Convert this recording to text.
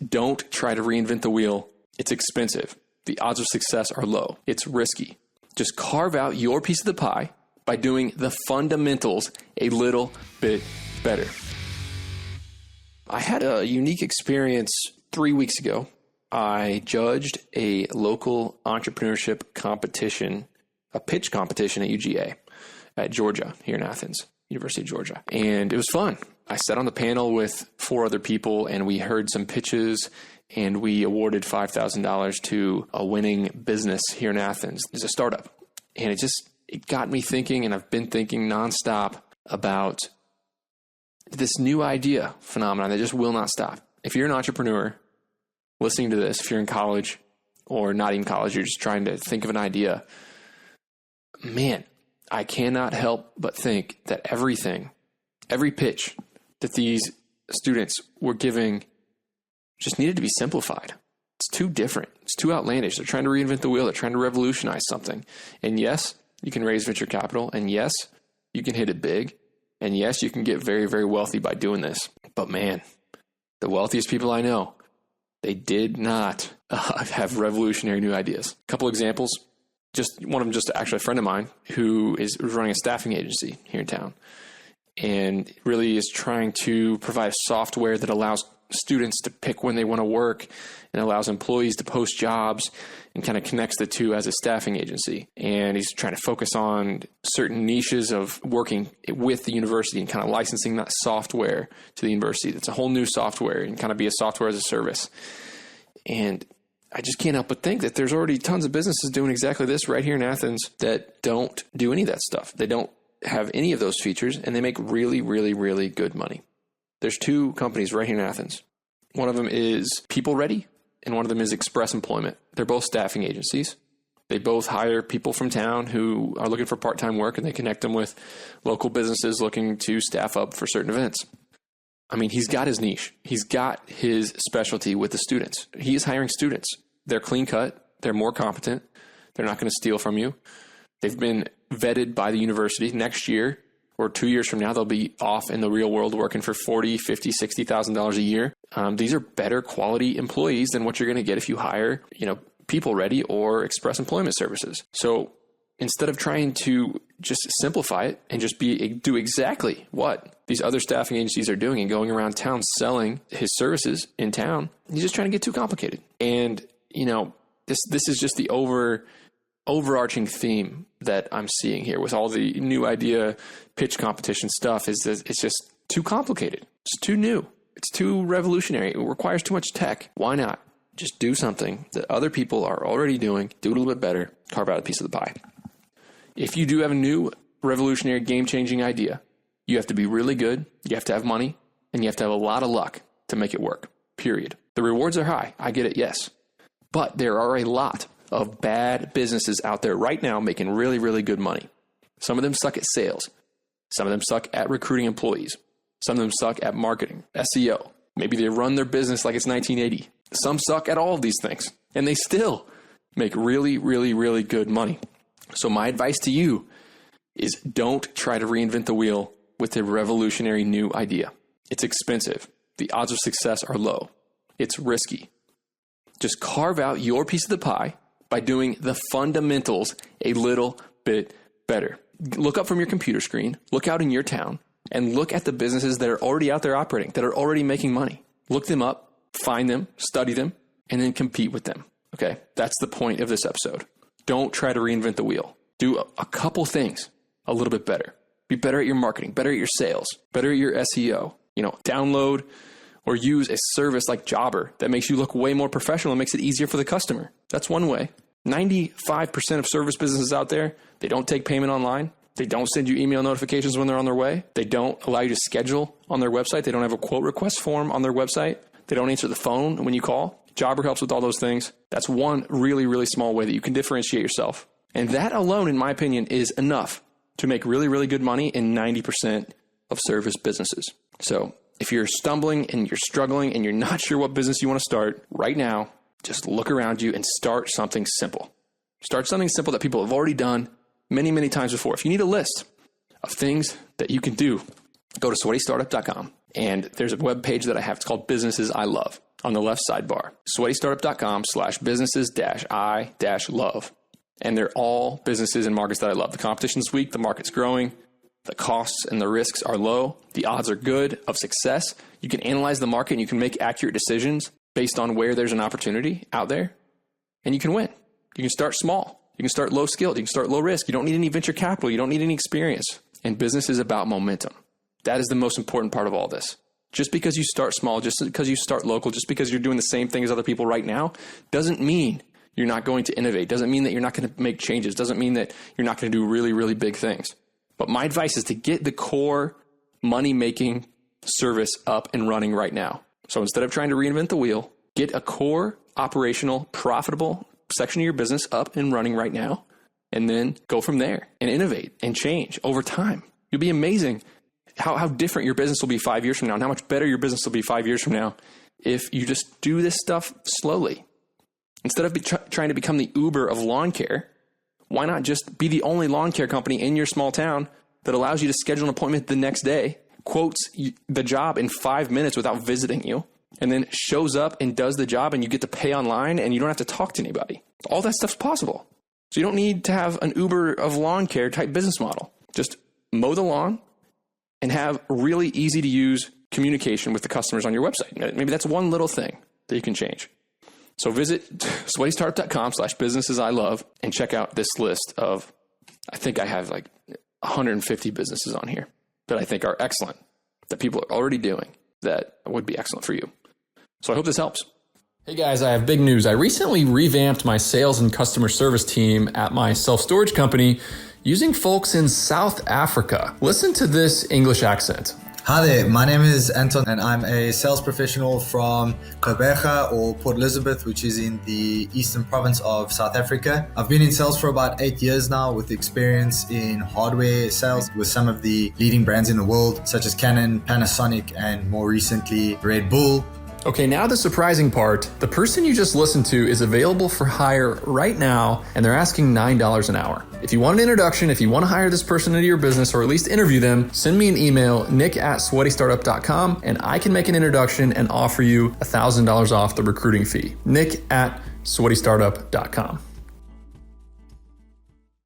don't try to reinvent the wheel. It's expensive. The odds of success are low. It's risky. Just carve out your piece of the pie by doing the fundamentals a little bit better. I had a unique experience 3 weeks ago. I judged a local entrepreneurship competition, a pitch competition at UGA at Georgia, here in Athens, University of Georgia. And it was fun. I sat on the panel with 4 other people and we heard some pitches and we awarded $5,000 to a winning business here in Athens. It's a startup. And it got me thinking, and I've been thinking nonstop about this new idea phenomenon that just will not stop. If you're an entrepreneur listening to this, if you're in college or not even college, you're just trying to think of an idea, man, I cannot help but think that every pitch that these students were giving just needed to be simplified. It's too different. It's too outlandish. They're trying to reinvent the wheel. They're trying to revolutionize something. And yes, you can raise venture capital. And yes, you can hit it big. And yes, you can get very, very wealthy by doing this. But man, the wealthiest people I know, they did not have revolutionary new ideas. A couple examples. Just one of them, just actually a friend of mine who is running a staffing agency here in town and really is trying to provide software that allows students to pick when they want to work and allows employees to post jobs and kind of connects the two as a staffing agency. And he's trying to focus on certain niches of working with the university and kind of licensing that software to the university. That's a whole new software and kind of be a software as a service. And I just can't help but think that there's already tons of businesses doing exactly this right here in Athens that don't do any of that stuff. They don't have any of those features and they make really, really, really good money. There's 2 companies right here in Athens. One of them is People Ready and one of them is Express Employment. They're both staffing agencies. They both hire people from town who are looking for part-time work and they connect them with local businesses looking to staff up for certain events. I mean, he's got his niche. He's got his specialty with the students. He is hiring students. They're clean cut. They're more competent. They're not going to steal from you. They've been vetted by the university. Next year or 2 years from now, they'll be off in the real world working for $40,000, $50,000, $60,000 a year. These are better quality employees than what you're going to get if you hire, People Ready or Express Employment Services. So instead of trying to just simplify it and just do exactly what these other staffing agencies are doing and going around town selling his services in town, he's just trying to get too complicated. And, this is just the overarching theme that I'm seeing here with all the new idea pitch competition stuff is that it's just too complicated. It's too new. It's too revolutionary. It requires too much tech. Why not just do something that other people are already doing, do it a little bit better, carve out a piece of the pie? If you do have a new revolutionary game-changing idea, you have to be really good, you have to have money, and you have to have a lot of luck to make it work, period. The rewards are high. I get it, yes. But there are a lot of bad businesses out there right now making really, really good money. Some of them suck at sales. Some of them suck at recruiting employees. Some of them suck at marketing, SEO. Maybe they run their business like it's 1980. Some suck at all of these things, and they still make really, really, really good money. So my advice to you is don't try to reinvent the wheel with a revolutionary new idea. It's expensive. The odds of success are low. It's risky. Just carve out your piece of the pie by doing the fundamentals a little bit better. Look up from your computer screen, look out in your town, and look at the businesses that are already out there operating, that are already making money. Look them up, find them, study them, and then compete with them. Okay, that's the point of this episode. Don't try to reinvent the wheel. Do a couple things a little bit better. Be better at your marketing, better at your sales, better at your SEO. Download or use a service like Jobber that makes you look way more professional and makes it easier for the customer. That's one way. 95% of service businesses out there, they don't take payment online. They don't send you email notifications when they're on their way. They don't allow you to schedule on their website. They don't have a quote request form on their website. They don't answer the phone when you call. Jobber helps with all those things. That's one really, really small way that you can differentiate yourself. And that alone, in my opinion, is enough to make really, really good money in 90% of service businesses. So if you're stumbling and you're struggling and you're not sure what business you want to start right now, just look around you and start something simple. Start something simple that people have already done many, many times before. If you need a list of things that you can do, go to sweatystartup.com. And there's a web page that I have. It's called Businesses I Love. on the left sidebar, sweatystartup.com/businesses-I-love. And they're all businesses and markets that I love. The competition's weak, the market's growing, the costs and the risks are low, the odds are good of success. You can analyze the market and you can make accurate decisions based on where there's an opportunity out there, and you can win. You can start small. You can start low skilled. You can start low risk. You don't need any venture capital. You don't need any experience. And business is about momentum. That is the most important part of all this. Just because you start small, just because you start local, just because you're doing the same thing as other people right now, doesn't mean you're not going to innovate. Doesn't mean that you're not going to make changes. Doesn't mean that you're not going to do really, really big things. But my advice is to get the core money-making service up and running right now. So instead of trying to reinvent the wheel, get a core, operational, profitable section of your business up and running right now, and then go from there and innovate and change over time. You'll be amazing how different your business will be 5 years from now, and how much better your business will be 5 years from now if you just do this stuff slowly. Instead of trying to become the Uber of lawn care, why not just be the only lawn care company in your small town that allows you to schedule an appointment the next day, quotes the job in 5 minutes without visiting you, and then shows up and does the job, and you get to pay online and you don't have to talk to anybody. All that stuff's possible. So you don't need to have an Uber of lawn care type business model. Just mow the lawn and have really easy to use communication with the customers on your website. Maybe that's one little thing that you can change. So visit sweatystartup.com/businesses-I-love and check out this list of, I think I have like 150 businesses on here that I think are excellent, that people are already doing, that would be excellent for you. So I hope this helps. Hey guys, I have big news. I recently revamped my sales and customer service team at my self-storage company using folks in South Africa. Listen to this English accent. Hi there, my name is Anton and I'm a sales professional from Gqeberha or Port Elizabeth, which is in the eastern province of South Africa. I've been in sales for about 8 years now with experience in hardware sales with some of the leading brands in the world, such as Canon, Panasonic, and more recently Red Bull. Okay, now the surprising part. The person you just listened to is available for hire right now, and they're asking $9 an hour. If you want an introduction, if you want to hire this person into your business or at least interview them, send me an email, nick@sweatystartup.com, and I can make an introduction and offer you $1,000 off the recruiting fee. nick@sweatystartup.com.